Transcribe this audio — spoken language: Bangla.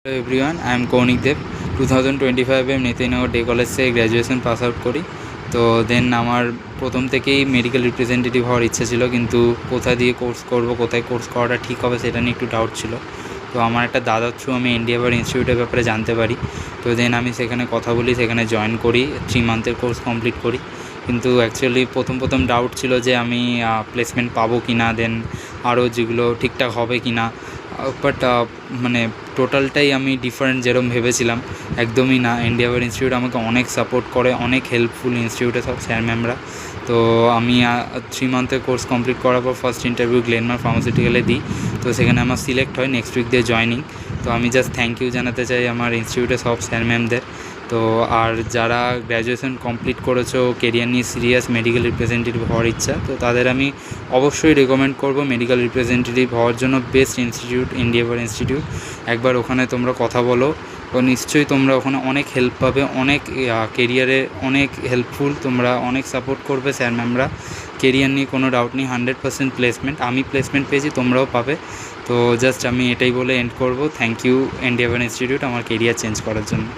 Hello everyone, I am Kaunik Dev. 2025 Netajinagar day college से ग्रेजुएशन पास आउट करी। तो देन आमार प्रथम থেকেই मेडिकल रिप्रेजेंटेटिव हওয়ার इच्छा छिलो, किन्तु कोथा दिए कोर्स करब, कोथाय कोर्स कराटा ठीक होबे सेटा निये एकटु डाउट छिलो। तो आमार एकटा दादार थ्रू आमी एनडिएवर इन्स्टिट्यूटेर ब्यापारे जानते पारी। तो देन आमी सेखाने कथा बोली, सेखाने जয়েন करी, 3 मान्थेर कोर्स कमप्लीट करी। किन्तु एक्चुअली प्रथम डाउट छिलो जे आमी प्लेसमेंट पाबो किना, देन आरो जेगुलो ठीकठाक होबे किना। बाट माने টোটালটাই আমি ডিফারেন্ট যেরকম ভেবেছিলাম একদমই না। এনডিএভার ইনস্টিটিউট আমাকে অনেক সাপোর্ট করে, অনেক হেল্পফুল ইনস্টিটিউটে সব স্যার ম্যামরা। তো আমি 3 মান্থের কোর্স কমপ্লিট করার পর ফার্স্ট ইন্টারভিউ গ্লেনমার্ক ফার্মাসিউটিক্যালে দিই। তো সেখানে আমার সিলেক্ট হয়, নেক্সট উইক দিয়ে জয়নিং। তো আমি জাস্ট থ্যাংক ইউ জানাতে চাই আমার ইনস্টিটিউটের সব স্যার ম্যামদের। তো আর যারা গ্র্যাজুয়েশন কমপ্লিট করেছো, কেরিয়ার নিয়ে সিরিয়াস, মেডিকেল রিপ্রেজেন্টেটিভ হওয়ার ইচ্ছা, তো তাদের আমি অবশ্যই রেকমেন্ড করব মেডিকেল রিপ্রেজেন্টেটিভ হওয়ার জন্য। বেস্ট ইনস্টিটিউট এনডিএভার ইনস্টিটিউট, একবার ওখানে তোমরা কথা বলো, তো নিশ্চয়ই তোমরা ওখানে অনেক হেল্প পাবে, অনেক কেরিয়ারে অনেক হেল্পফুল, তোমরা অনেক সাপোর্ট করবে স্যার ম্যামরা। কেরিয়ার নিয়ে কোনো ডাউট নেই, 100% প্লেসমেন্ট। আমি প্লেসমেন্ট পেয়েছি, তোমরাও পাবে। তো জাস্ট আমি এটাই বলে এন্ড করব। থ্যাংক ইউ এনডিএভার ইনস্টিটিউট আমার কেরিয়ার চেঞ্জ করার জন্য।